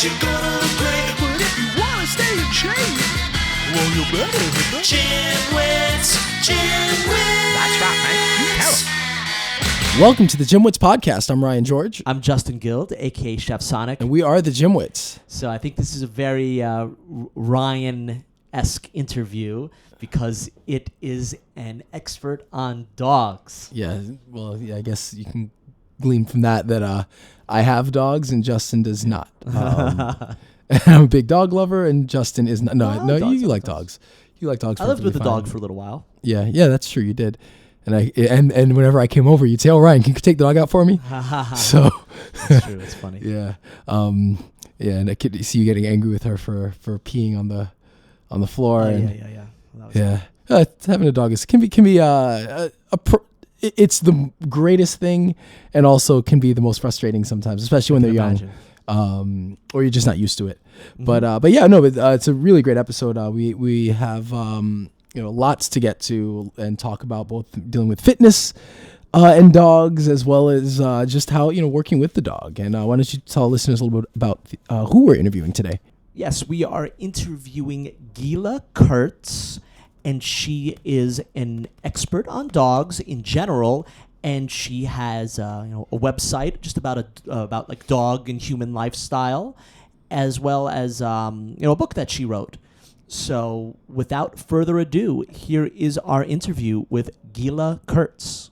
you're gonna look great. But if you wanna stay in shape, well, you better hit the GymWits. That's right, man. Tell 'em. Welcome to the GymWits podcast. I'm Ryan George. I'm Justin Guild, a.k.a. Chef Sonic. And we are the GymWits. So I think this is a very Ryan-esque interview because it is an expert on dogs. Yeah, well, I guess you can glean from that I have dogs and Justin does not. I'm a big dog lover and Justin is not. No, you like dogs. You like dogs. I lived with a dog for a little while. Yeah, that's true. You did. And whenever I came over, you'd say, "Oh, Ryan, can you take the dog out for me?" So that's true. It's funny. Yeah. And I could see you getting angry with her for peeing on the floor. Having a dog can be it's the greatest thing, and also can be the most frustrating sometimes, especially when they're young, or you're just not used to it. Mm-hmm. It's a really great episode. We have lots to get to and talk about, both dealing with fitness and dogs, as well as just how working with the dog. And why don't you tell listeners a little bit about who we're interviewing today? Yes, we are interviewing Gila Kurtz, and she is an expert on dogs in general, and she has a website just about like dog and human lifestyle, as well as a book that she wrote. So without further ado, here is our interview with Gila Kurtz.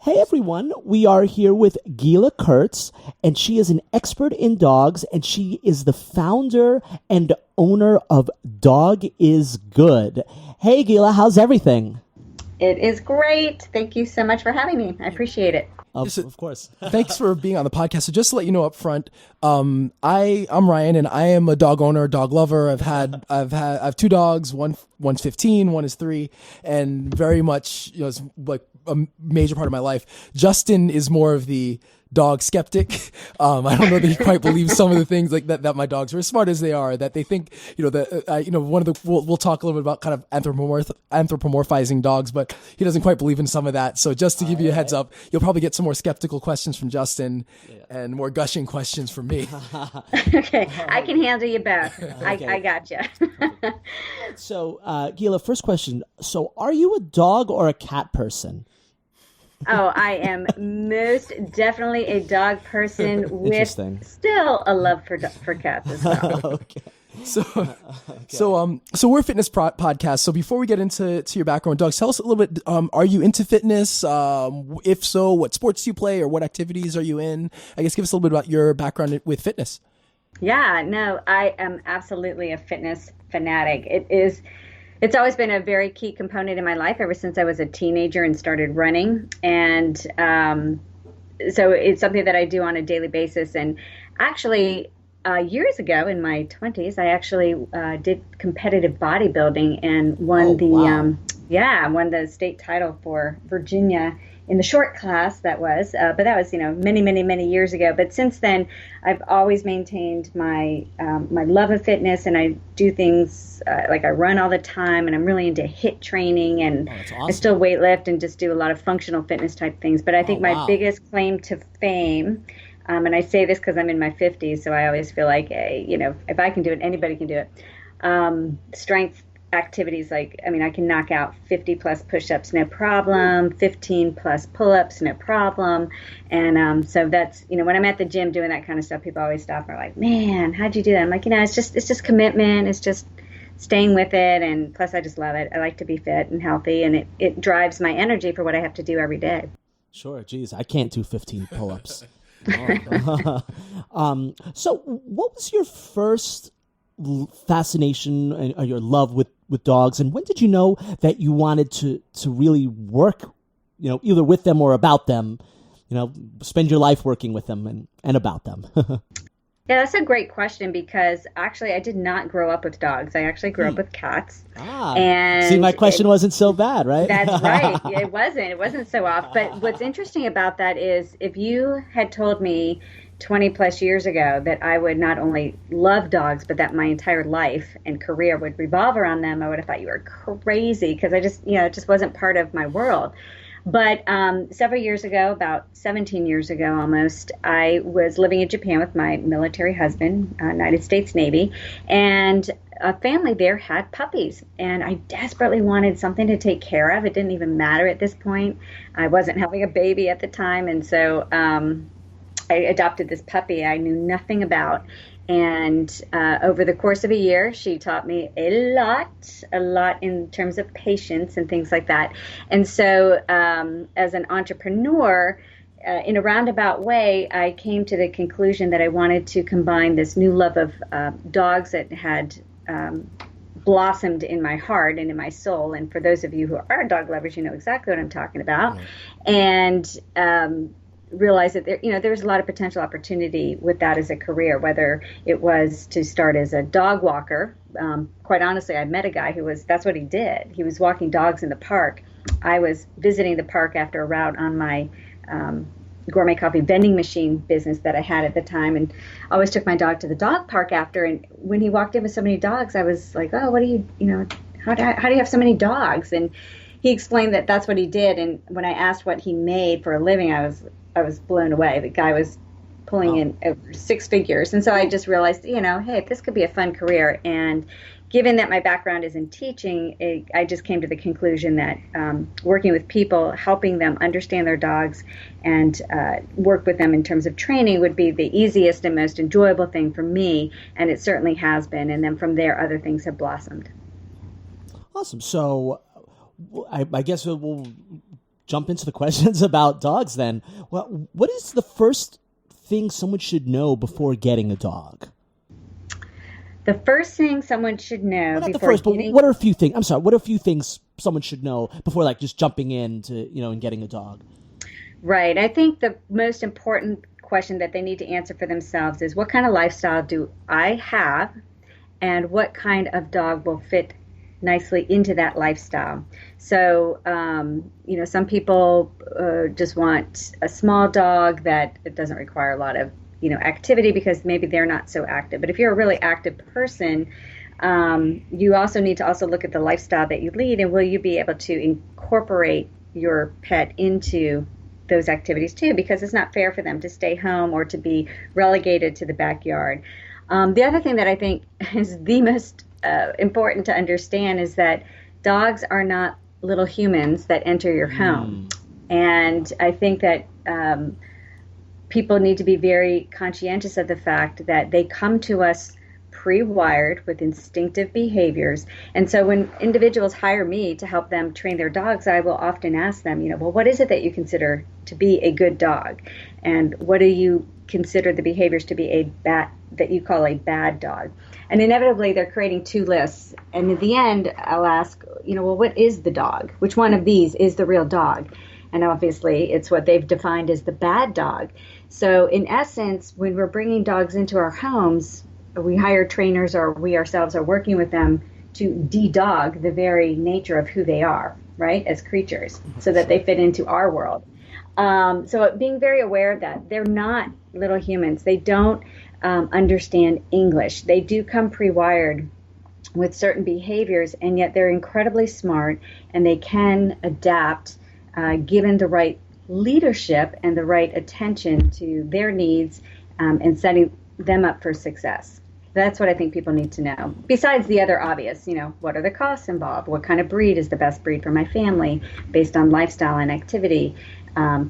Hey everyone, we are here with Gila Kurtz, and she is an expert in dogs, and she is the founder and owner of Dog is Good. Hey Gila, how's everything? It is great. Thank you so much for having me. I appreciate it. Of course. Thanks for being on the podcast. So just to let you know up front, I'm Ryan, and I am a dog owner, dog lover. I have two dogs. One's 15, one is 3, and very much it's like a major part of my life. Justin is more of the dog skeptic. I don't know that he quite believes some of the things like that my dogs are as smart as they are, that they think we'll talk a little bit about kind of anthropomorphizing dogs, but he doesn't quite believe in some of that. So just to give you a heads up, you'll probably get some more skeptical questions from Justin and more gushing questions from me. Okay, I can handle you both. Okay. I got you. So Gila, first question. So are you a dog or a cat person? Oh, I am most definitely a dog person with still a love for cats as well. Okay. So we're a fitness podcast. So before we get into your background, dogs, tell us a little bit. Are you into fitness? If so, what sports do you play, or what activities are you in? I guess give us a little bit about your background with fitness. Yeah, no, I am absolutely a fitness fanatic. It's always been a very key component in my life ever since I was a teenager and started running. And so it's something that I do on a daily basis. And actually, years ago in my 20s, I actually did competitive bodybuilding and won won the state title for Virginia in the short class. But that was many years ago. But since then, I've always maintained my my love of fitness, and I do things like I run all the time, and I'm really into HIIT training, and awesome. I still weightlift and just do a lot of functional fitness type things. But I think my biggest claim to fame, and I say this because I'm in my 50s, so I always feel like, if I can do it, anybody can do it. Strength activities, I can knock out 50 plus push-ups, no problem, 15 plus pull-ups, no problem. And so that's, when I'm at the gym doing that kind of stuff, people always stop and are like, man, how'd you do that? I'm like, it's just commitment. It's just staying with it. And plus I just love it. I like to be fit and healthy, and it drives my energy for what I have to do every day. Sure. Geez, I can't do 15 pull-ups. So what was your first fascination and your love with dogs, and when did you know that you wanted to really work, either with them or about them, spend your life working with them and about them? Yeah, that's a great question, because actually I did not grow up with dogs. I actually grew up with cats. And see, my question wasn't so bad, right? That's right. It wasn't so off. But what's interesting about that is, if you had told me 20 plus years ago that I would not only love dogs, but that my entire life and career would revolve around them, I would have thought you were crazy, because I just, it just wasn't part of my world. But several years ago, about 17 years ago almost, I was living in Japan with my military husband, United States Navy, and a family there had puppies. And I desperately wanted something to take care of. It didn't even matter at this point. I wasn't having a baby at the time. And so I adopted this puppy I knew nothing about. And over the course of a year, she taught me a lot in terms of patience and things like that. And so as an entrepreneur, in a roundabout way, I came to the conclusion that I wanted to combine this new love of dogs that had blossomed in my heart and in my soul. And for those of you who are dog lovers, you know exactly what I'm talking about. And realized that there was a lot of potential opportunity with that as a career, whether it was to start as a dog walker. Quite honestly, I met a guy that's what he did. He was walking dogs in the park. I was visiting the park after a route on my gourmet coffee vending machine business that I had at the time, and I always took my dog to the dog park after. And when he walked in with so many dogs, I was like, oh, what do you how do you have so many dogs? And he explained that that's what he did. And when I asked what he made for a living, I was blown away. The guy was pulling in over six figures. And so I just realized, hey, this could be a fun career. And given that my background is in teaching, I just came to the conclusion that working with people, helping them understand their dogs and work with them in terms of training would be the easiest and most enjoyable thing for me. And it certainly has been. And then from there, other things have blossomed. Awesome. So I guess we'll jump into the questions about dogs then. Well, what is the first thing someone should know before getting a dog? The first thing someone should know well, not the first, but what are a few things? I'm sorry. What are a few things someone should know before, just jumping into and getting a dog? Right. I think the most important question that they need to answer for themselves is, what kind of lifestyle do I have, and what kind of dog will fit nicely into that lifestyle? So, some people just want a small dog that it doesn't require a lot of, activity because maybe they're not so active. But if you're a really active person, you also need to also look at the lifestyle that you lead, and will you be able to incorporate your pet into those activities too, because it's not fair for them to stay home or to be relegated to the backyard. The other thing that I think is the most important to understand is that dogs are not little humans that enter your home. And I think that people need to be very conscientious of the fact that they come to us pre-wired with instinctive behaviors. And so when individuals hire me to help them train their dogs, I will often ask them, well, what is it that you consider to be a good dog? And what do you consider the behaviors to be that you call a bad dog? And inevitably they're creating two lists. And at the end, I'll ask, well, what is the dog? Which one of these is the real dog? And obviously it's what they've defined as the bad dog. So in essence, when we're bringing dogs into our homes, we hire trainers or we ourselves are working with them to de-dog the very nature of who they are, right, as creatures, so that they fit into our world. So being very aware of that, they're not little humans. They don't understand English. They do come pre-wired with certain behaviors, and yet they're incredibly smart, and they can adapt given the right leadership and the right attention to their needs and setting them up for success. That's what I think people need to know. Besides the other obvious, what are the costs involved? What kind of breed is the best breed for my family based on lifestyle and activity?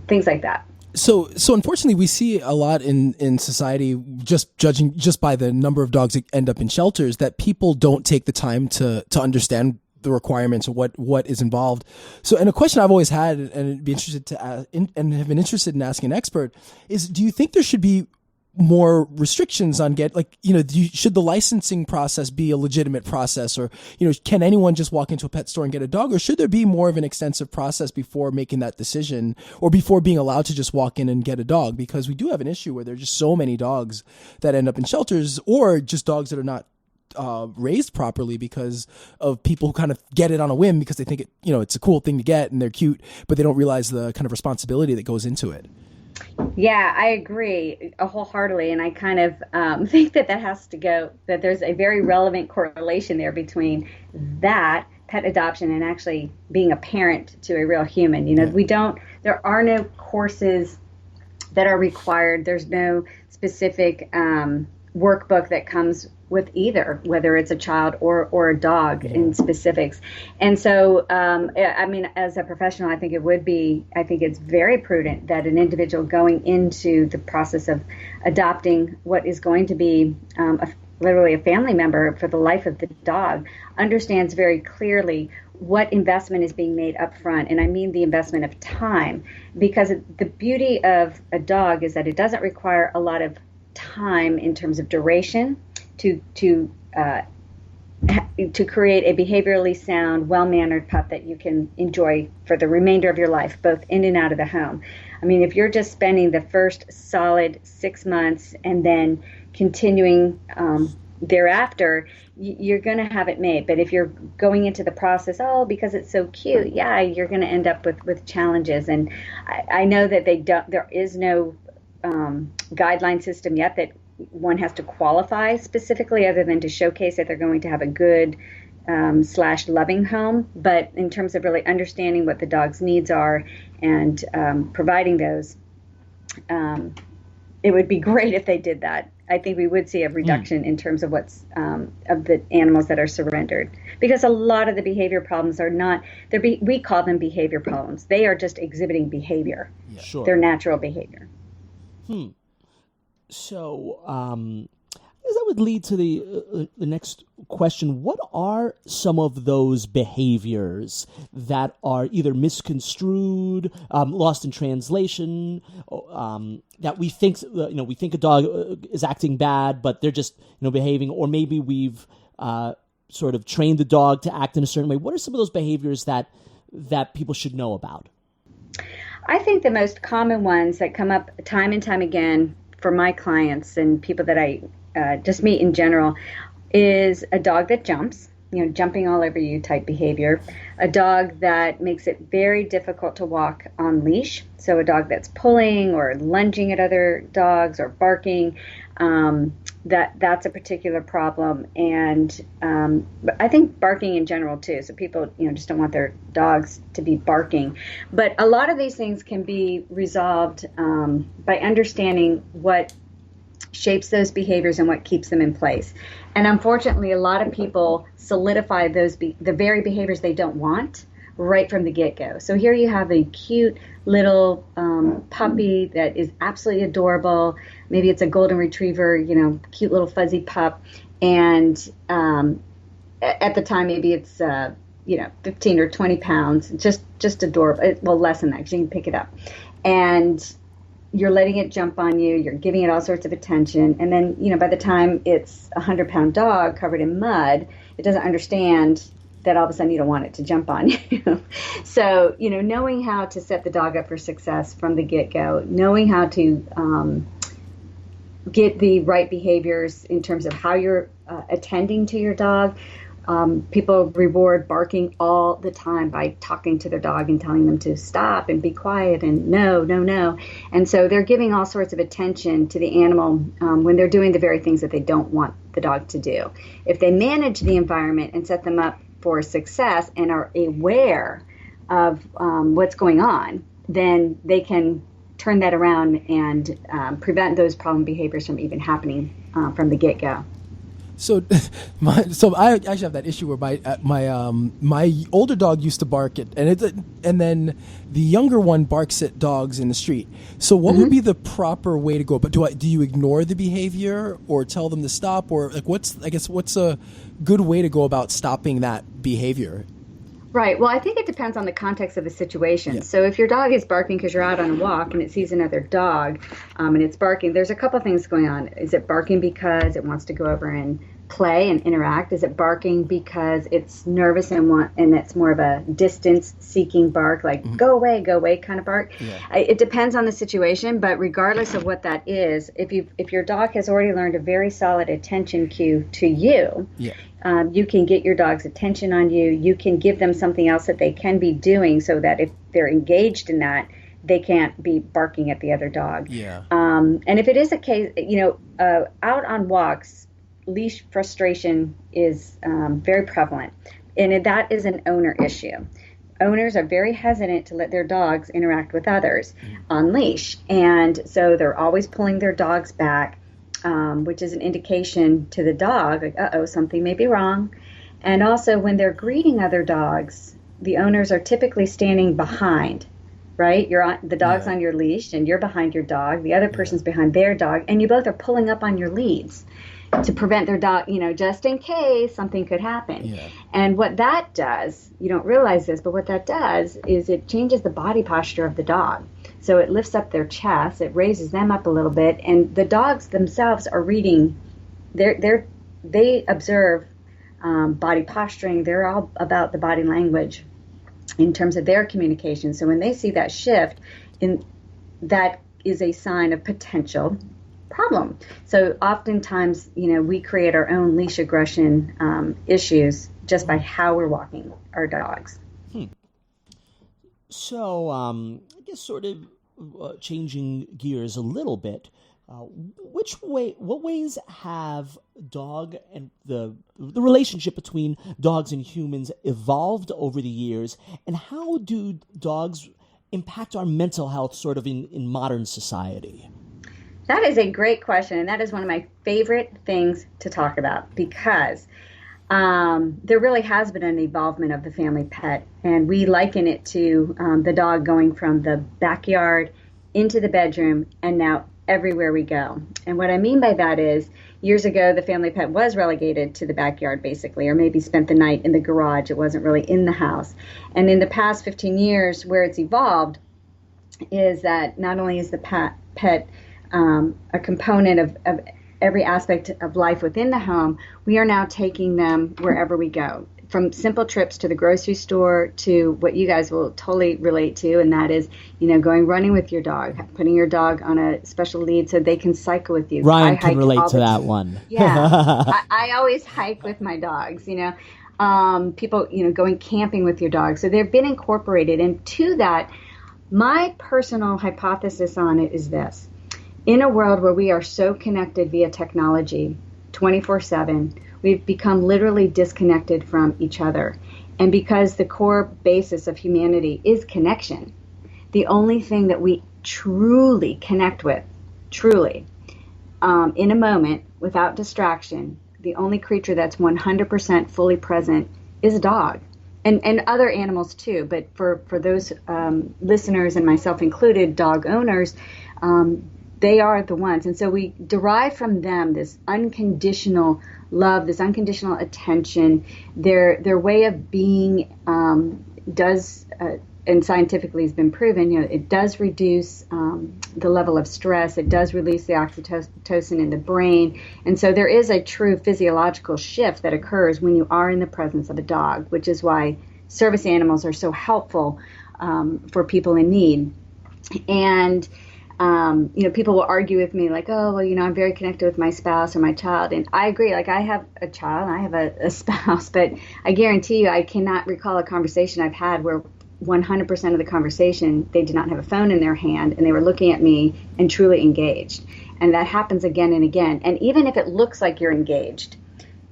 Things like that. So unfortunately, we see a lot in society, just judging just by the number of dogs that end up in shelters, that people don't take the time to understand the requirements of what is involved. So, and a question I've always had, and be interested to ask, and have been interested in asking an expert, is: do you think there should be more restrictions on should the licensing process be a legitimate process, or can anyone just walk into a pet store and get a dog, or should there be more of an extensive process before making that decision, or before being allowed to just walk in and get a dog? Because we do have an issue where there's just so many dogs that end up in shelters, or just dogs that are not raised properly because of people who kind of get it on a whim because they think it's a cool thing to get and they're cute, but they don't realize the kind of responsibility that goes into it. Yeah, I agree wholeheartedly, and I kind of think that has to go, that there's a very relevant correlation there between that pet adoption and actually being a parent to a real human. There are no courses that are required. There's no specific workbook that comes with either, whether it's a child or a dog in specifics. And so, as a professional, I think it's very prudent that an individual going into the process of adopting what is going to be literally a family member for the life of the dog understands very clearly what investment is being made up front. And I mean the investment of time, because the beauty of a dog is that it doesn't require a lot of time in terms of duration to create a behaviorally sound, well-mannered pup that you can enjoy for the remainder of your life, both in and out of the home. I mean, if you're just spending the first solid 6 months and then continuing thereafter, you're going to have it made. But if you're going into the process, because it's so cute, you're going to end up with challenges. And I know that there is no guideline system yet that one has to qualify specifically, other than to showcase that they're going to have a good / loving home. But in terms of really understanding what the dog's needs are and providing those, it would be great if they did that. I think we would see a reduction in terms of what's of the animals that are surrendered, because a lot of the behavior problems are not. We call them behavior problems. They are just exhibiting behavior, their natural behavior. So, I guess that would lead to the next question. What are some of those behaviors that are either misconstrued, lost in translation, that we think a dog is acting bad, but they're just behaving, or maybe we've sort of trained the dog to act in a certain way? What are some of those behaviors that people should know about? I think the most common ones that come up time and time again for my clients and people that I just meet in general is a dog that jumps, jumping all over you type behavior, a dog that makes it very difficult to walk on leash. So a dog that's pulling or lunging at other dogs or barking, that's a particular problem. And I think barking in general too. So people, just don't want their dogs to be barking. But a lot of these things can be resolved by understanding what shapes those behaviors and what keeps them in place. And unfortunately, a lot of people solidify the very behaviors they don't want right from the get-go. So here you have a cute little puppy that is absolutely adorable. Maybe it's a golden retriever, cute little fuzzy pup. And at the time, maybe it's 15 or 20 pounds, just adorable. Well, less than that, because you can pick it up. And you're letting it jump on you, you're giving it all sorts of attention, and then, by the time it's a 100-pound dog covered in mud, it doesn't understand that all of a sudden you don't want it to jump on you. So, knowing how to set the dog up for success from the get-go, knowing how to get the right behaviors in terms of how you're attending to your dog. People reward barking all the time by talking to their dog and telling them to stop and be quiet and no. And so they're giving all sorts of attention to the animal when they're doing the very things that they don't want the dog to do. If they manage the environment and set them up for success and are aware of what's going on, then they can turn that around and prevent those problem behaviors from even happening from the get-go. So I actually have that issue where my older dog used to bark at, and then the younger one barks at dogs in the street. So what would be the proper way to go? But do you ignore the behavior or tell them to stop, or what's a good way to go about stopping that behavior? Right. Well, I think it depends on the context of the situation. Yeah. So if your dog is barking because you're out on a walk and it sees another dog and it's barking, there's a couple things going on. Is it barking because it wants to go over and play and interact? Is it barking because it's nervous and it's more of a distance-seeking bark, like go away kind of bark? Yeah. It depends on the situation, but regardless of what that is, if your dog has already learned a very solid attention cue to you, you can get your dog's attention on you. You can give them something else that they can be doing so that if they're engaged in that, they can't be barking at the other dog. Yeah. And if it is a case, out on walks, leash frustration is very prevalent. And that is an owner issue. Owners are very hesitant to let their dogs interact with others on leash. And so they're always pulling their dogs back, which is an indication to the dog, like, uh-oh, something may be wrong. And also when they're greeting other dogs, the owners are typically standing behind, right? The dog's on your leash and you're behind your dog. The other person's behind their dog, and you both are pulling up on your leads to prevent their dog, just in case something could happen. Yeah. And what that does, you don't realize this, but what that does is it changes the body posture of the dog. So it lifts up their chest, it raises them up a little bit, and the dogs themselves are reading. They observe body posturing. They're all about the body language in terms of their communication. So when they see that shift, that is a sign of potential problem. So oftentimes, we create our own leash aggression issues just by how we're walking our dogs. So I guess sort of changing gears a little bit, what ways have dog and the relationship between dogs and humans evolved over the years, and how do dogs impact our mental health sort of in modern society? That is a great question, and that is one of my favorite things to talk about because there really has been an evolvement of the family pet, and we liken it to the dog going from the backyard into the bedroom and now everywhere we go. And what I mean by that is years ago the family pet was relegated to the backyard basically, or maybe spent the night in the garage. It wasn't really in the house. And in the past 15 years where it's evolved is that not only is the pet a component of every aspect of life within the home, we are now taking them wherever we go. From simple trips to the grocery store to what you guys will totally relate to, and that is, going running with your dog, putting your dog on a special lead so they can cycle with you. Ryan can relate to that one. Yeah, I always hike with my dogs, people, going camping with your dog. So they've been incorporated. And to that, my personal hypothesis on it is this. In a world where we are so connected via technology 24/7, we've become literally disconnected from each other. And because the core basis of humanity is connection, the only thing that we truly connect with, in a moment, without distraction, the only creature that's 100% fully present is a dog. And other animals too, but for those listeners and myself included, dog owners, they are the ones. And so we derive from them this unconditional love, this unconditional attention. Their way of being does, and scientifically has been proven, it does reduce the level of stress. It does release the oxytocin in the brain. And so there is a true physiological shift that occurs when you are in the presence of a dog, which is why service animals are so helpful for people in need. And people will argue with me like, oh, well, I'm very connected with my spouse or my child. And I agree. Like, I have a child, I have a spouse, but I guarantee you I cannot recall a conversation I've had where 100% of the conversation, they did not have a phone in their hand and they were looking at me and truly engaged. And that happens again and again. And even if it looks like you're engaged,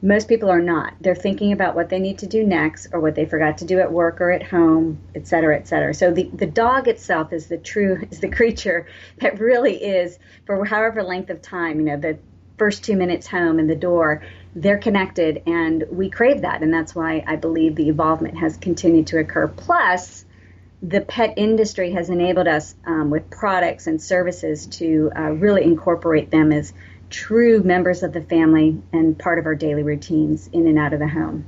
most people are not. They're thinking about what they need to do next or what they forgot to do at work or at home, et cetera, et cetera. So the dog itself is the creature that really is, for however length of time, the first 2 minutes home and the door, they're connected, and we crave that. And that's why I believe the evolvement has continued to occur. Plus, the pet industry has enabled us with products and services to really incorporate them as true members of the family and part of our daily routines in and out of the home.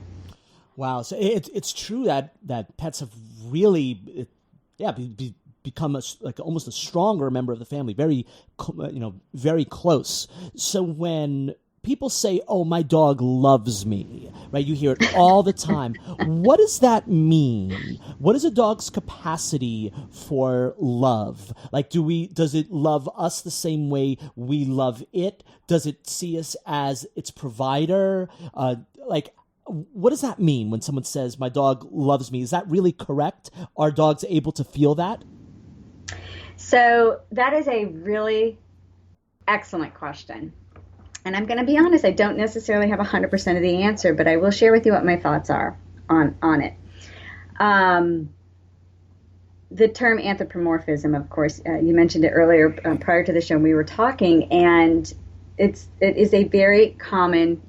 Wow. So it's true that pets have really, become almost a stronger member of the family, very, very close. So when people say, oh, my dog loves me, right? You hear it all the time. What does that mean? What is a dog's capacity for love? Like, does it love us the same way we love it? Does it see us as its provider? What does that mean when someone says, my dog loves me? Is that really correct? Are dogs able to feel that? So that is a really excellent question. And I'm going to be honest, I don't necessarily have 100% of the answer, but I will share with you what my thoughts are. on it. The term anthropomorphism, of course, you mentioned it earlier prior to the show. We were talking, and it is a very common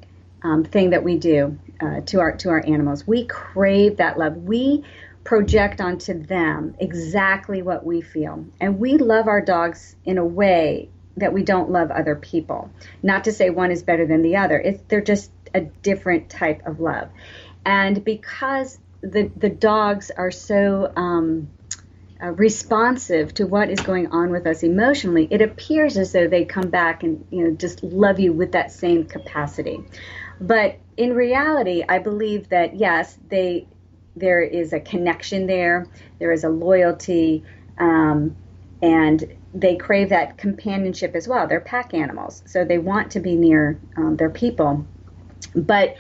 thing that we do to our animals. We crave that love. We project onto them exactly what we feel, and we love our dogs in a way that we don't love other people. Not to say one is better than the other. They're just a different type of love, and because the dogs are so responsive to what is going on with us emotionally, it appears as though they come back and just love you with that same capacity. But in reality, I believe that yes, there is a connection there is a loyalty, and they crave that companionship as well. They're pack animals, so they want to be near their people, but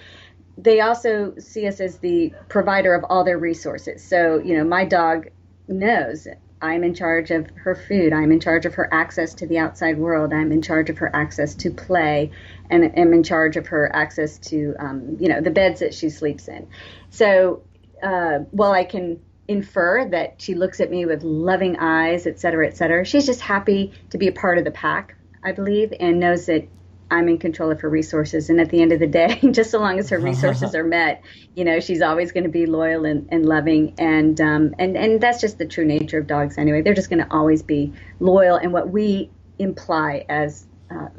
they also see us as the provider of all their resources. So my dog knows I'm in charge of her food. I'm in charge of her access to the outside world. I'm in charge of her access to play, and I'm in charge of her access to, the beds that she sleeps in. So while I can infer that she looks at me with loving eyes, et cetera, she's just happy to be a part of the pack, I believe, and knows that I'm in control of her resources. And at the end of the day, just so long as her resources are met, she's always going to be loyal and loving. And that's just the true nature of dogs anyway. They're just going to always be loyal, and what we imply as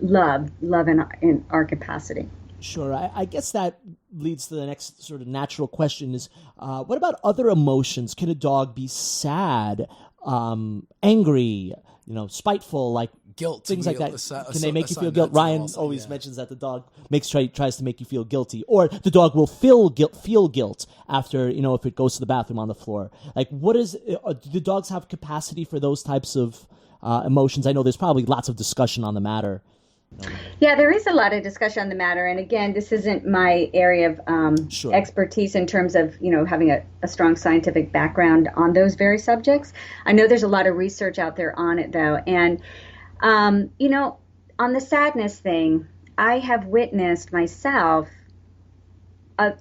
love in our capacity. Sure. I guess that leads to the next sort of natural question is, what about other emotions? Can a dog be sad, angry, spiteful, like guilt, things like that? Can they make you feel guilt? Ryan always mentions that the dog tries to make you feel guilty, or the dog will feel guilt after, if it goes to the bathroom on the floor. Like, do dogs have capacity for those types of emotions? I know there's probably lots of discussion on the matter. Yeah, there is a lot of discussion on the matter. And again, this isn't my area of Sure. expertise in terms of, having a strong scientific background on those very subjects. I know there's a lot of research out there on it, though. And, on the sadness thing, I have witnessed myself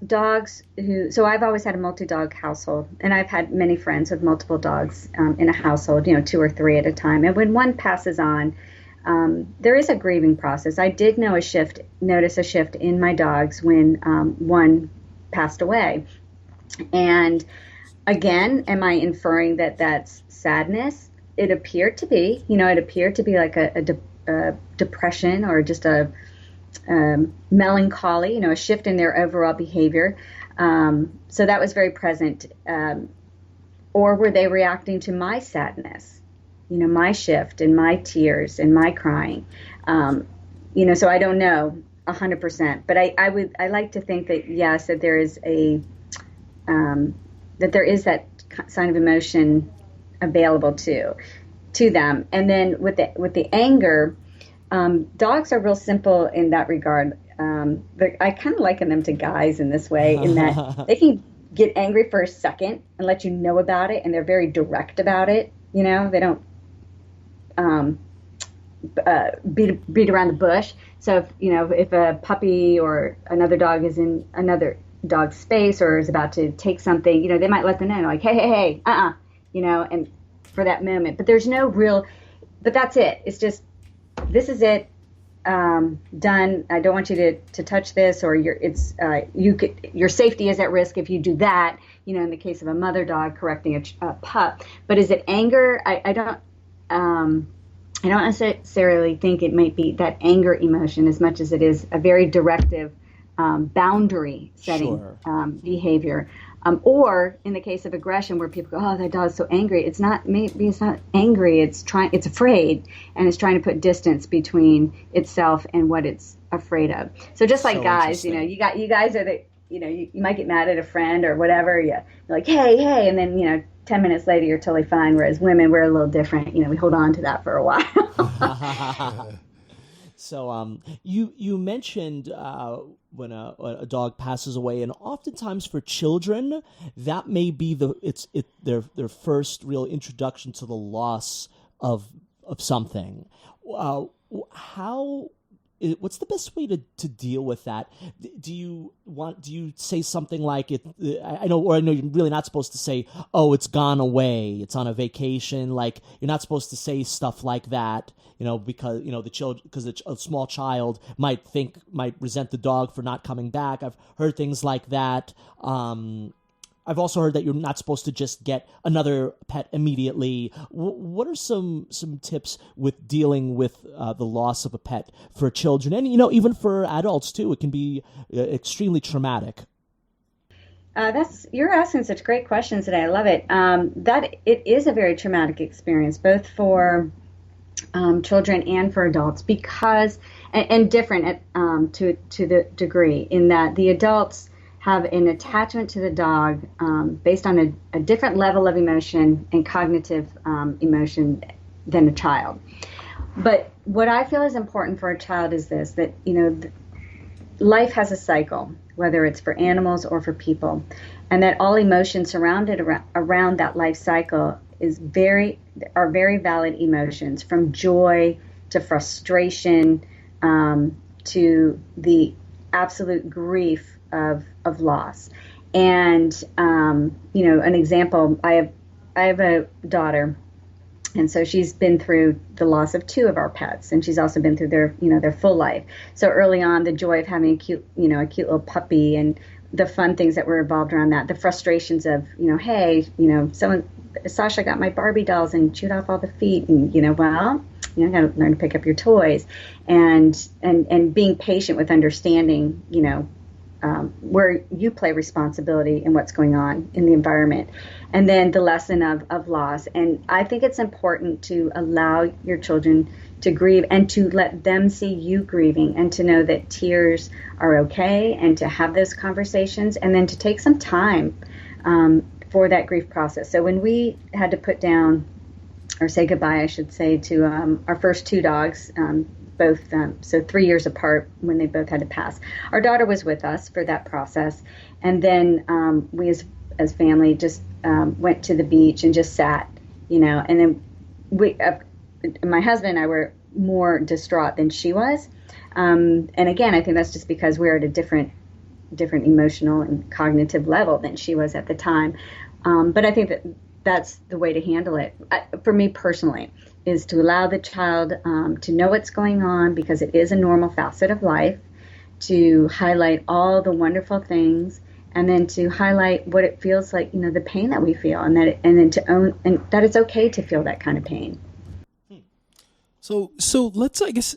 dogs so I've always had a multi-dog household, and I've had many friends with multiple dogs in a household, 2 or 3 at a time. And when one passes on, there is a grieving process. I did notice a shift in my dogs when one passed away. And again, am I inferring that that's sadness? It appeared to be. It appeared to be like a depression, or just a melancholy, a shift in their overall behavior. So that was very present. Or were they reacting to my sadness? My shift and my tears and my crying. So I don't know 100%, but I like to think that yes, that there is that sign of emotion available to them. And then with the anger, dogs are real simple in that regard. I kind of liken them to guys in this way, in that they can get angry for a second and let you know about it, and they're very direct about it. They don't beat around the bush. So if a puppy or another dog is in another dog's space or is about to take something, they might let them know, like, hey, and for that moment. But there's no real, but that's it. It's just, this is it, done. I don't want you to touch this, or your safety is at risk if you do that. In the case of a mother dog correcting a pup. But is it anger? I don't necessarily think it might be that anger emotion as much as it is a very directive, boundary setting behavior. Or in the case of aggression, where people go, "Oh, that dog's so angry." It's not angry. It's afraid, and it's trying to put distance between itself and what it's afraid of. So just like guys, you guys are the, you might get mad at a friend or whatever. You're like, hey, and then 10 minutes later you're totally fine. Whereas women, we're a little different. We hold on to that for a while. So you mentioned when a dog passes away, and oftentimes for children, that may be their first real introduction to the loss of something. How what's the best way to deal with that? Do you say something like it? I know you're really not supposed to say, "Oh, it's gone away. It's on a vacation." Like you're not supposed to say stuff like that, because a small child might resent the dog for not coming back. I've heard things like that. I've also heard that you're not supposed to just get another pet immediately. What are some tips with dealing with the loss of a pet for children, and even for adults too? It can be extremely traumatic. You're asking such great questions today. I love it. That it is a very traumatic experience, both for children and for adults, because and different to the degree in that the adults have an attachment to the dog based on a different level of emotion and cognitive emotion than a child. But what I feel is important for a child is this, that, life has a cycle, whether it's for animals or for people, and that all emotions surrounded around that life cycle are very valid emotions, from joy to frustration to the absolute grief of loss. And an example, I have a daughter, and so she's been through the loss of 2 of our pets, and she's also been through their full life. So early on, the joy of having a cute little puppy, and the fun things that were involved around that, the frustrations of hey, Sasha got my Barbie dolls and chewed off all the feet, and I got to learn to pick up your toys, and being patient with understanding where you play responsibility in what's going on in the environment. And then the lesson of loss. And I think it's important to allow your children to grieve and to let them see you grieving, and to know that tears are okay, and to have those conversations, and then to take some time for that grief process. So when we had to put down, or say goodbye, I should say, to our first 2 dogs, both, so 3 years apart when they both had to pass. Our daughter was with us for that process. And then we as family just went to the beach and just sat, and then my husband and I were more distraught than she was. And again, I think that's just because we're at a different emotional and cognitive level than she was at the time. But I think that's the way to handle it. For me personally, is to allow the child to know what's going on, because it is a normal facet of life, to highlight all the wonderful things, and then to highlight what it feels like, the pain that we feel, and then to own and that it's okay to feel that kind of pain. So let's, I guess,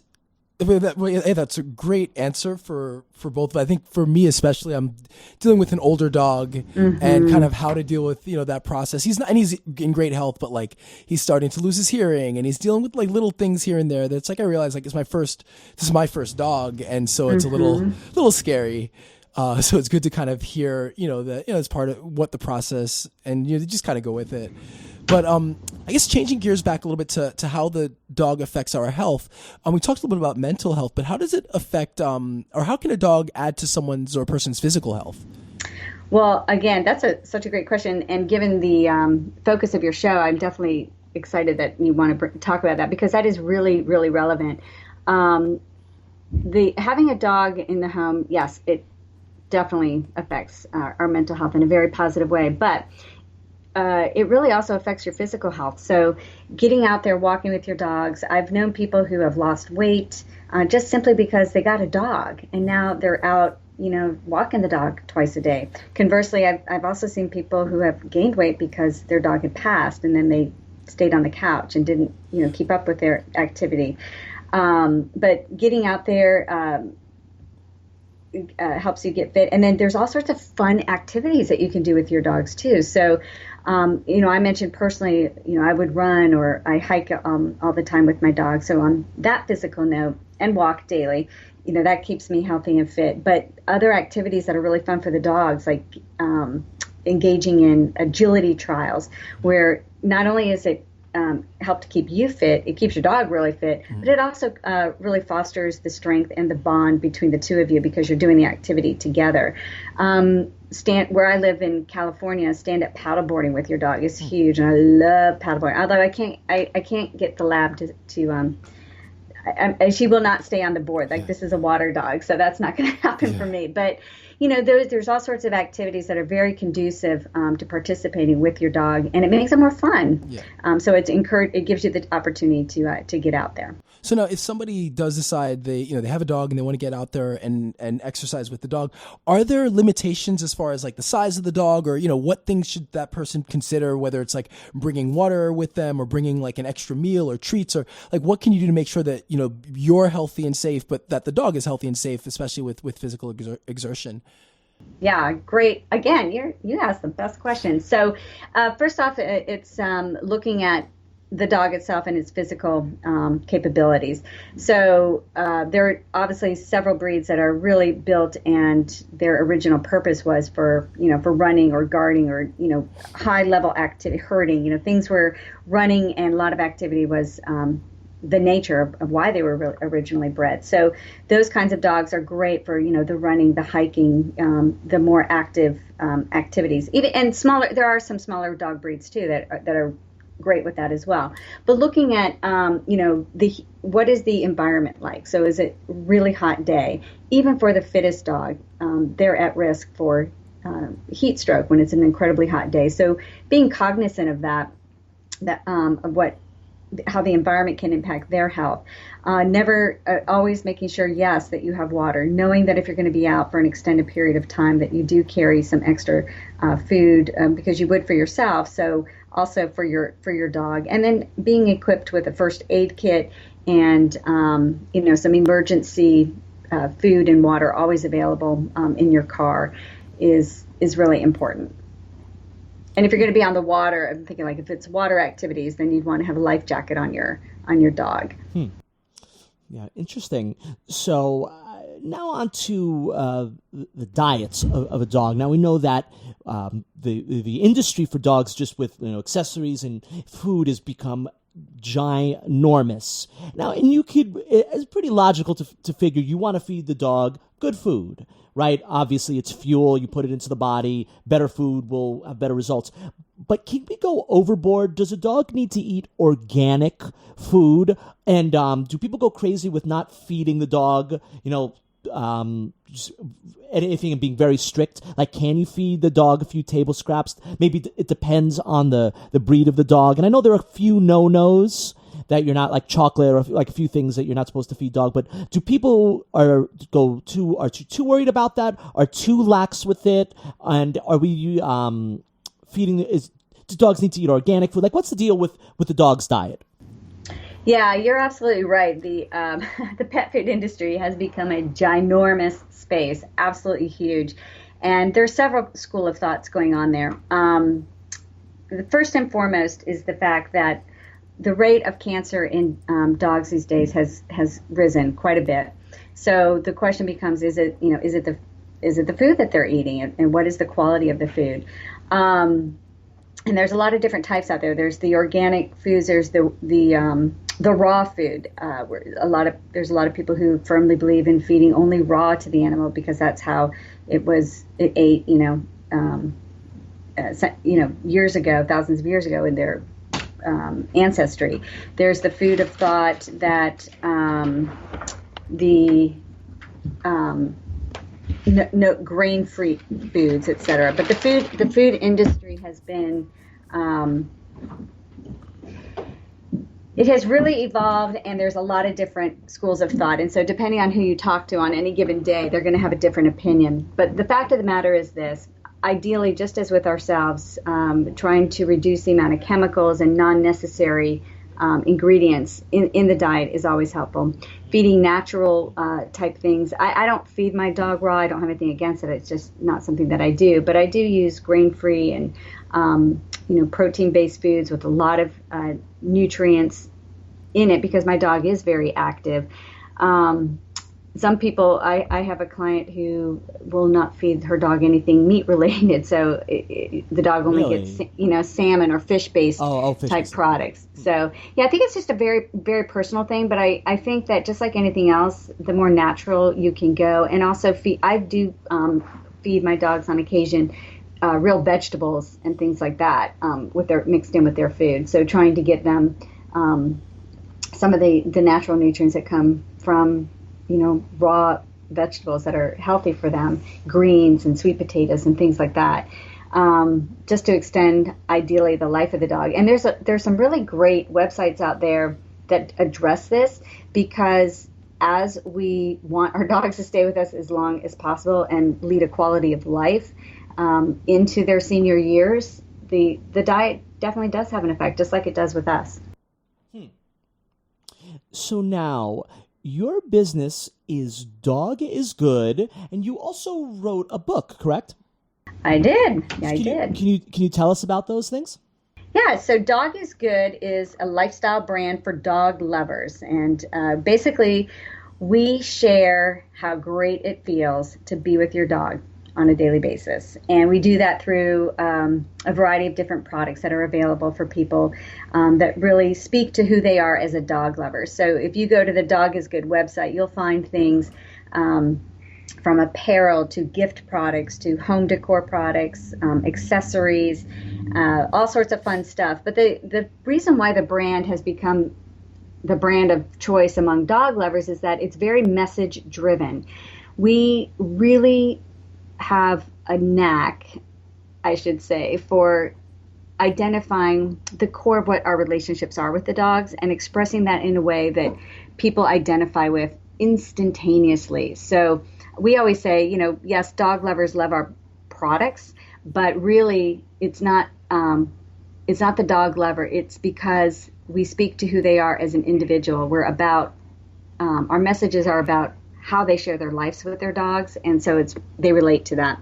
that's a great answer for both. I think for me especially, I'm dealing with an older dog, and kind of how to deal with that process. He's in great health, but like he's starting to lose his hearing, and he's dealing with like little things here and there. That's like, I realize like this is my first dog, and so it's a little scary. So it's good to kind of hear that it's part of what the process, and you just kind of go with it. But I guess changing gears back a little bit to how the dog affects our health. We talked a little bit about mental health, but how does it affect, or how can a dog add to someone's or a person's physical health? Well, again, that's such a great question. And given the focus of your show, I'm definitely excited that you want to talk about that, because that is really, really relevant. Having a dog in the home, yes, it definitely affects our mental health in a very positive way. But it really also affects your physical health. So getting out there, walking with your dogs. I've known people who have lost weight just simply because they got a dog, and now they're out, walking the dog twice a day. Conversely, I've also seen people who have gained weight because their dog had passed, and then they stayed on the couch and didn't, keep up with their activity. But getting out there helps you get fit. And then there's all sorts of fun activities that you can do with your dogs too. So, I mentioned personally, I would run or I hike all the time with my dog. So on that physical note, and walk daily, that keeps me healthy and fit. But other activities that are really fun for the dogs, like engaging in agility trials, where not only is it help to keep you fit, it keeps your dog really fit, but it also really fosters the strength and the bond between the two of you, because you're doing the activity together. Where I live in California, stand-up paddleboarding with your dog is huge, and I love paddleboarding. Although I can't get the lab to she will not stay on the board. Like, this is a water dog, so that's not going to happen for me. But, there's all sorts of activities that are very conducive to participating with your dog, and it makes it more fun. Yeah. So it gives you the opportunity to get out there. So now, if somebody does decide they have a dog and they want to get out there and exercise with the dog, are there limitations as far as like the size of the dog, or what things should that person consider, whether it's like bringing water with them or bringing like an extra meal or treats, or like what can you do to make sure that you're healthy and safe, but that the dog is healthy and safe, especially with physical exertion? Yeah, great. Again, you asked the best questions. So first off, it's looking at the dog itself and its physical capabilities. So there are obviously several breeds that are really built, and their original purpose was for running or guarding or high level activity, herding. Things were running, and a lot of activity was the nature of why they were originally bred. So those kinds of dogs are great for the running, the hiking, the more active activities. And smaller, there are some smaller dog breeds too that are great with that as well. But looking at what is the environment like? So is it really hot day? Even for the fittest dog, they're at risk for heat stroke when it's an incredibly hot day. So being cognizant of that of how the environment can impact their health. Always making sure, yes, that you have water, knowing that if you're going to be out for an extended period of time, that you do carry some extra food because you would for yourself. So also for your dog, and then being equipped with a first aid kit and some emergency food and water always available in your car is really important. And if you're going to be on the water, I'm thinking like if it's water activities, then you'd want to have a life jacket on your dog. Yeah, interesting. So now on to the diets of a dog. Now we know that the industry for dogs, just with accessories and food, has become ginormous. Now, and it's pretty logical to figure you want to feed the dog good food. Right? Obviously, it's fuel. You put it into the body. Better food will have better results. But can we go overboard? Does a dog need to eat organic food? And do people go crazy with not feeding the dog, anything and being very strict? Like, can you feed the dog a few table scraps? Maybe it depends on the breed of the dog. And I know there are a few no-nos that you're not, like chocolate or like a few things that you're not supposed to feed dog. But do people are too worried about that? Are too lax with it? And are we feeding? Do dogs need to eat organic food? Like, what's the deal with the dog's diet? Yeah, you're absolutely right. The the pet food industry has become a ginormous space, absolutely huge, and there's several school of thoughts going on there. The first and foremost is the fact that the rate of cancer in dogs these days has risen quite a bit. So the question becomes: is it the food that they're eating, and what is the quality of the food? And there's a lot of different types out there. There's the organic foods. There's the raw food. There's a lot of people who firmly believe in feeding only raw to the animal because that's how it ate. Years ago, thousands of years ago in their ancestry. There's the food of thought that no grain-free foods, etc. But the food industry has been it has really evolved, and there's a lot of different schools of thought. And so depending on who you talk to on any given day, they're going to have a different opinion. But the fact of the matter is this: ideally, just as with ourselves, trying to reduce the amount of chemicals and non-necessary ingredients in the diet is always helpful. Feeding natural type things. I don't feed my dog raw. I don't have anything against it. It's just not something that I do. But I do use grain-free and protein-based foods with a lot of nutrients in it because my dog is very active. Some people, I have a client who will not feed her dog anything meat related, so the dog only gets salmon or fish based type products. So yeah, I think it's just a very, very personal thing. But I think that just like anything else, the more natural you can go, and also I do feed my dogs on occasion real vegetables and things like that mixed in with their food. So trying to get them some of the natural nutrients that come from, raw vegetables that are healthy for them, greens and sweet potatoes and things like that, just to extend ideally the life of the dog. And there's some really great websites out there that address this, because as we want our dogs to stay with us as long as possible and lead a quality of life into their senior years, the diet definitely does have an effect, just like it does with us. So now, your business is Dog is Good, and you also wrote a book, correct? I did. Yeah, I did. Can you tell us about those things? Yeah, so Dog is Good is a lifestyle brand for dog lovers. And basically, we share how great it feels to be with your dog on a daily basis. And we do that through a variety of different products that are available for people that really speak to who they are as a dog lover. So if you go to the Dog is Good website, you'll find things from apparel to gift products to home decor products, accessories, all sorts of fun stuff. But the reason why the brand has become the brand of choice among dog lovers is that it's very message driven. We really have a knack, I should say, for identifying the core of what our relationships are with the dogs and expressing that in a way that people identify with instantaneously. So we always say, yes, dog lovers love our products, but really it's not the dog lover. It's because we speak to who they are as an individual. We're about, our messages are about how they share their lives with their dogs, and so they relate to that.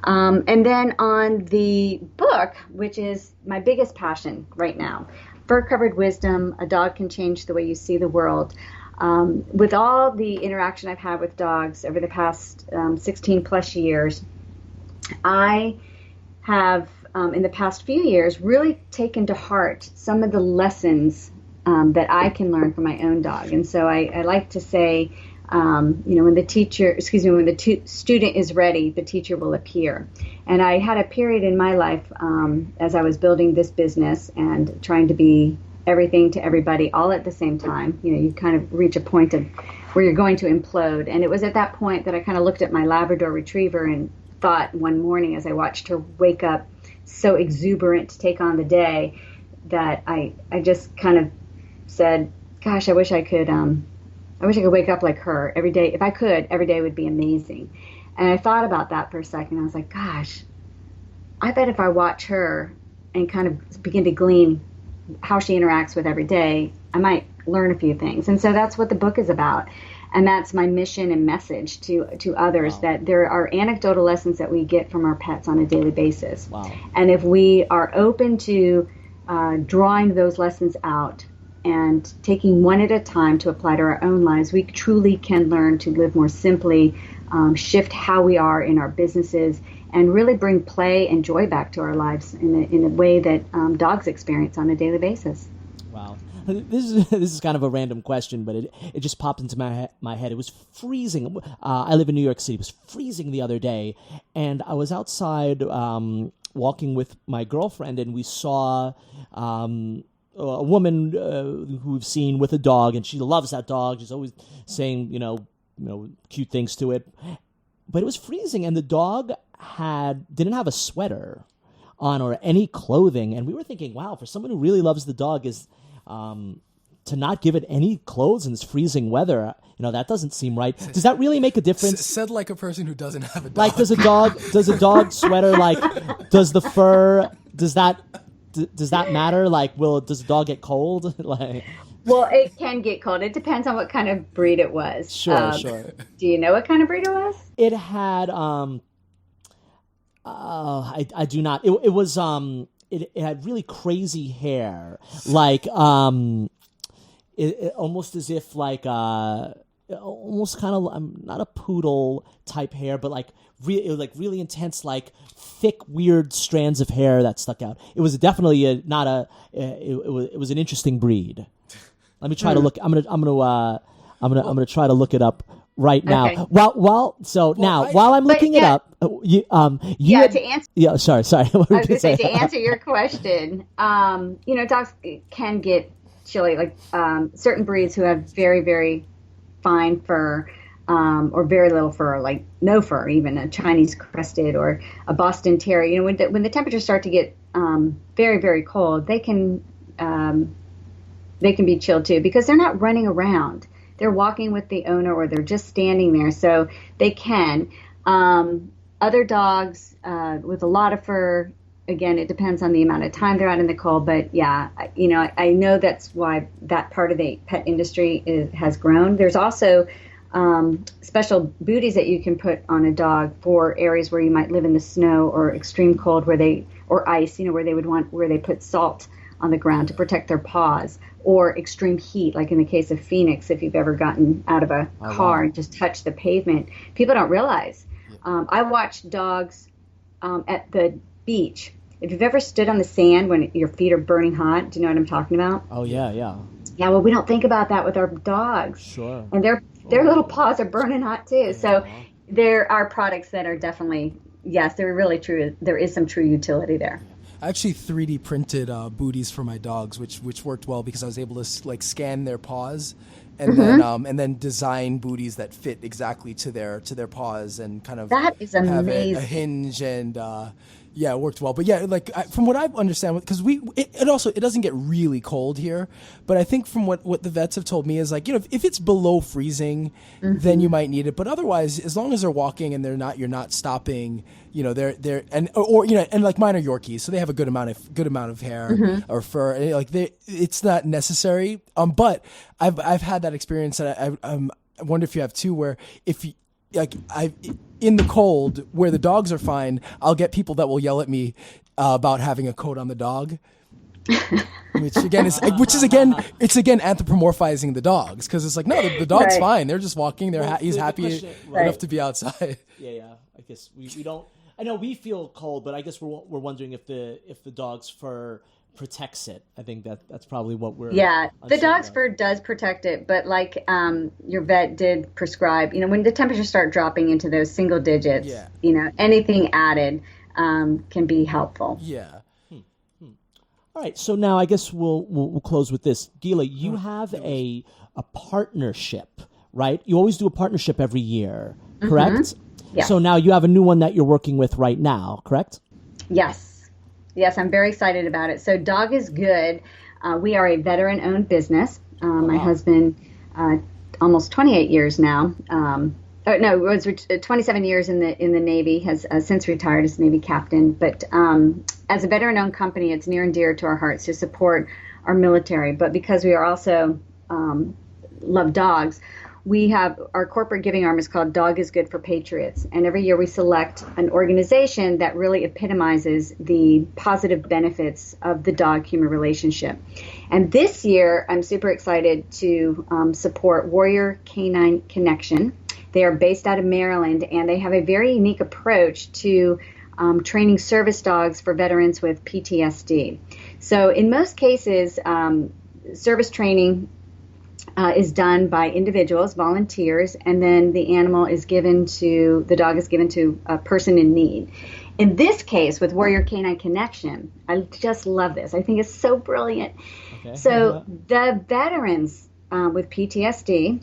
And then on the book, which is my biggest passion right now, Fur-Covered Wisdom, A Dog Can Change the Way You See the World. With all the interaction I've had with dogs over the past 16 plus years, I have, in the past few years, really taken to heart some of the lessons that I can learn from my own dog. And so I like to say, when the student is ready, the teacher will appear. And I had a period in my life as I was building this business and trying to be everything to everybody all at the same time. You kind of reach a point of where you're going to implode. And it was at that point that I kind of looked at my Labrador Retriever and thought one morning as I watched her wake up so exuberant to take on the day that I just kind of said, gosh, I wish I could wake up like her every day. If I could, every day would be amazing. And I thought about that for a second. I was like, gosh, I bet if I watch her and kind of begin to glean how she interacts with every day, I might learn a few things. And so that's what the book is about. And that's my mission and message to others, that there are anecdotal lessons that we get from our pets on a daily basis. Wow. And if we are open to drawing those lessons out and taking one at a time to apply to our own lives, we truly can learn to live more simply, shift how we are in our businesses, and really bring play and joy back to our lives in a way that dogs experience on a daily basis. Wow. This is kind of a random question, but it just popped into my head. It was freezing. I live in New York City. It was freezing the other day, and I was outside walking with my girlfriend, and we saw a woman who we've seen with a dog, and she loves that dog. She's always saying, cute things to it. But it was freezing, and the dog didn't have a sweater on or any clothing, and we were thinking, wow, for someone who really loves the dog is to not give it any clothes in this freezing weather. That doesn't seem right. Does that really make a difference? Said like a person who doesn't have a dog. Like, does a dog sweater, does the fur, does that matter? Does the dog get cold? Well, it can get cold. It depends on what kind of breed it was. Sure. Do you know what kind of breed it was? It had, I do not. It was, it had really crazy hair, it almost as if almost kind of not a poodle type hair, but it was really intense, thick, weird strands of hair that stuck out. It was definitely it was an interesting breed. Let me try to look. I'm gonna try to look it up right now. Okay. While I'm looking it up, to answer. Sorry. I was going to say, to answer your question, dogs can get chilly. Like certain breeds who have very, very fine fur, or very little fur, like no fur, even a Chinese crested or a Boston Terrier. You know, when the temperatures start to get very, very cold, they can be chilled too, because they're not running around. They're walking with the owner, or they're just standing there, so they can. Other dogs with a lot of fur, again, it depends on the amount of time they're out in the cold. But yeah, you know, I know that's why that part of the pet industry has grown. There's also special booties that you can put on a dog for areas where you might live in the snow or extreme cold, or ice, you know, where they put salt on the ground to protect their paws, or extreme heat, like in the case of Phoenix, if you've ever gotten out of a car and just touched the pavement. People don't realize. I watch dogs at the beach. If you've ever stood on the sand when your feet are burning hot, do you know what I'm talking about? Oh, yeah. Yeah, well, we don't think about that with our dogs. Sure. And their little paws are burning hot too. Yeah. So there are products that are definitely, yes, they're really true. There is some true utility there. I actually 3D printed booties for my dogs, which worked well because I was able to like scan their paws, and then design booties that fit exactly to their paws, and kind of that is amazing. Have a hinge, and yeah, it worked well. But yeah, like from what I understand, because it doesn't get really cold here, but I think from what the vets have told me is, like, you know, if it's below freezing, then you might need it. But otherwise, as long as they're walking and you're not stopping, you know, they're or you know, and like mine are Yorkies, so they have a good amount of hair or fur, and like it's not necessary. But I've had that experience, and I wonder if you have too, where if you, like, in the cold where the dogs are fine, I'll get people that will yell at me about having a coat on the dog, which is anthropomorphizing the dogs, because it's like, no, the dog's fine. They're just walking. He's happy enough to be outside. Yeah. I guess we don't. I know we feel cold, but I guess we're wondering if the dog's fur protects it. I think that's probably what we're. Yeah, the dog's fur does protect it, but like your vet did prescribe, you know, when the temperatures start dropping into those single digits, you know, anything added can be helpful. Yeah. All right, so now I guess we'll close with this. Gila, you have a partnership, right? You always do a partnership every year, correct? Yes. So now you have a new one that you're working with right now, correct? Yes, I'm very excited about it. So Dog is Good. We are a veteran-owned business. My husband, almost 28 years now. It was 27 years in the Navy. Has since retired as Navy captain. But as a veteran-owned company, it's near and dear to our hearts to support our military. But because we are also love dogs, we have our corporate giving arm is called Dog is Good for Patriots. And every year we select an organization that really epitomizes the positive benefits of the dog-human relationship. And this year, I'm super excited to support Warrior Canine Connection. They are based out of Maryland, and they have a very unique approach to training service dogs for veterans with PTSD. So in most cases, service training is done by individuals, volunteers, and then the dog is given to a person in need. In this case, with Warrior Canine Connection, I just love this. I think it's so brilliant. Okay. So the veterans with PTSD,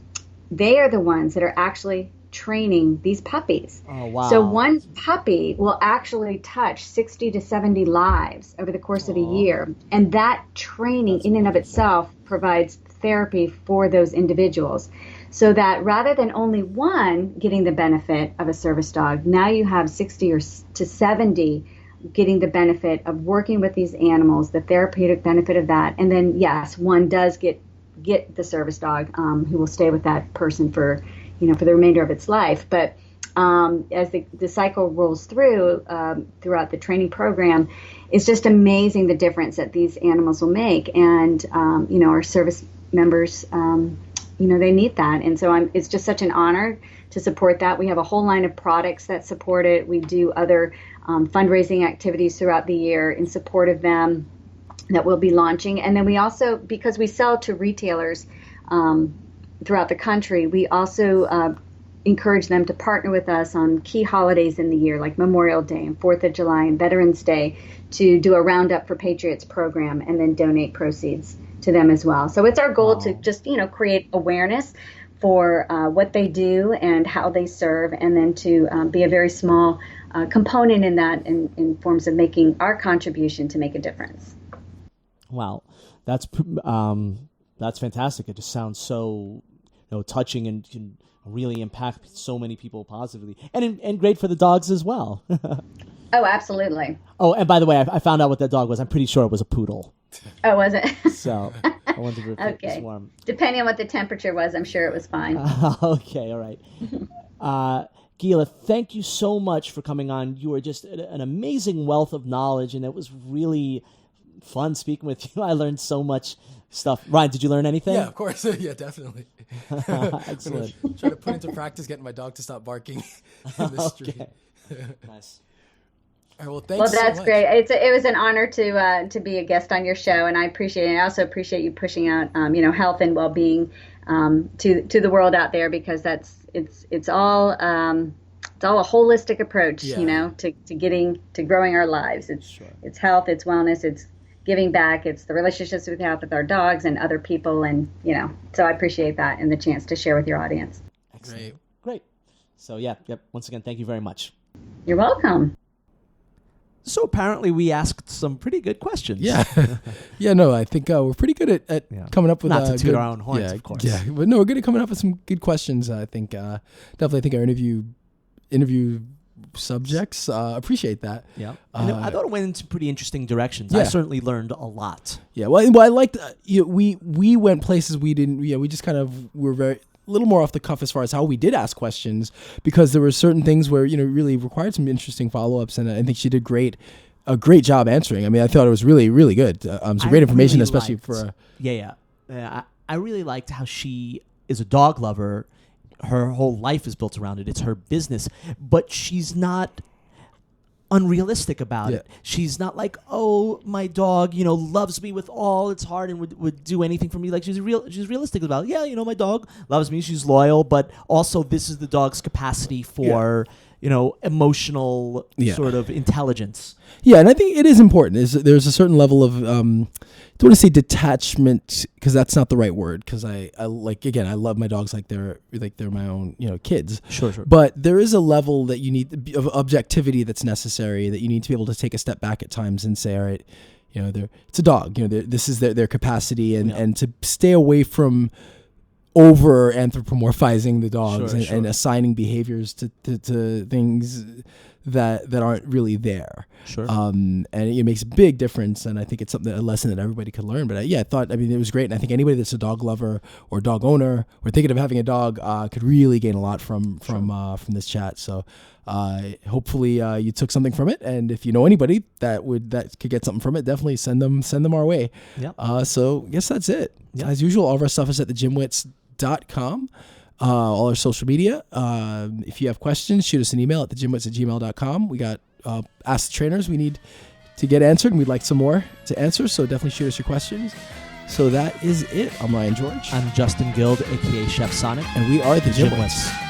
they are the ones that are actually training these puppies. Oh, wow. So one puppy will actually touch 60 to 70 lives over the course of a year. And that training in and of itself provides therapy for those individuals, so that rather than only one getting the benefit of a service dog, now you have 60 to 70 getting the benefit of working with these animals, the therapeutic benefit of that. And then, yes, one does get the service dog who will stay with that person for the remainder of its life. But as the cycle rolls throughout the training program, it's just amazing the difference that these animals will make. And, our service members, they need that. And so it's just such an honor to support that. We have a whole line of products that support it. We do other fundraising activities throughout the year in support of them that we'll be launching. And then we also, because we sell to retailers throughout the country, we also encourage them to partner with us on key holidays in the year, like Memorial Day and 4th of July and Veterans Day, to do a Roundup for Patriots program and then donate proceeds them as well. So it's our goal to just, create awareness for what they do and how they serve, and then to be a very small component in that in forms of making our contribution to make a difference. Wow, that's fantastic. It just sounds so touching and can really impact so many people positively, and great for the dogs as well. Oh, absolutely. Oh, and by the way, I found out what that dog was. I'm pretty sure it was a poodle. Oh, was it? So I wanted to repeat this warm. Depending on what the temperature was, I'm sure it was fine. Okay, all right. Gila, thank you so much for coming on. You are just an amazing wealth of knowledge, and it was really fun speaking with you. I learned so much stuff. Ryan, did you learn anything? Yeah, of course. Yeah, definitely. Excellent. Try to put into practice getting my dog to stop barking in the street. Okay. Nice. All right, well, thanks that's so much. great. It was an honor to be a guest on your show, and I appreciate it. I also appreciate you pushing out health and well-being to the world out there, because it's all a holistic approach, to growing our lives. It's health, it's wellness, it's giving back, it's the relationships we have with our dogs and other people, and so I appreciate that and the chance to share with your audience. Excellent. Great. So once again, thank you very much. You're welcome. So apparently we asked some pretty good questions. Yeah. No, I think we're pretty good at coming up with... Not to toot good, our own horns, of course. Yeah, but no, we're good at coming up with some good questions. I think, definitely think our interview subjects, appreciate that. Yeah. I thought it went into pretty interesting directions. Yeah. I certainly learned a lot. Yeah, well I liked, we went places we didn't, we just kind of were very... little more off the cuff as far as how we did ask questions, because there were certain things where really required some interesting follow-ups, and I think she did a great job answering. I mean, I thought it was really, really good. Some great information, really especially for I really liked how she is a dog lover. Her whole life is built around it. It's her business, but she's not unrealistic about it. She's not like, oh, my dog, loves me with all its heart and would do anything for me. Like she's realistic about it. Yeah, my dog loves me. She's loyal, but also this is the dog's capacity for emotional sort of intelligence. Yeah, and I think it is important. There's a certain level of I don't want to say detachment, because that's not the right word, because I love my dogs like they're my own kids. Sure. But there is a level that you need of objectivity that's necessary, that you need to be able to take a step back at times and say, all right, it's a dog. This is their capacity, and to stay away from over anthropomorphizing the dogs and assigning behaviors to things that aren't really there. Sure. And it makes a big difference, and I think it's a lesson that everybody could learn. But I thought it was great, and I think anybody that's a dog lover or dog owner or thinking of having a dog could really gain a lot from this chat. So hopefully you took something from it, and if you know anybody that could get something from it, definitely send them our way. Yeah. So I guess that's it. Yep. As usual, all of our stuff is at the GymWits.com. All our social media. If you have questions, shoot us an email at thegymwits@gmail.com. We got Ask the Trainers we need to get answered, and we'd like some more to answer, so definitely shoot us your questions. So that is it. I'm Ryan George. I'm Justin Guild, a.k.a. Chef Sonic. And we are the GymWits.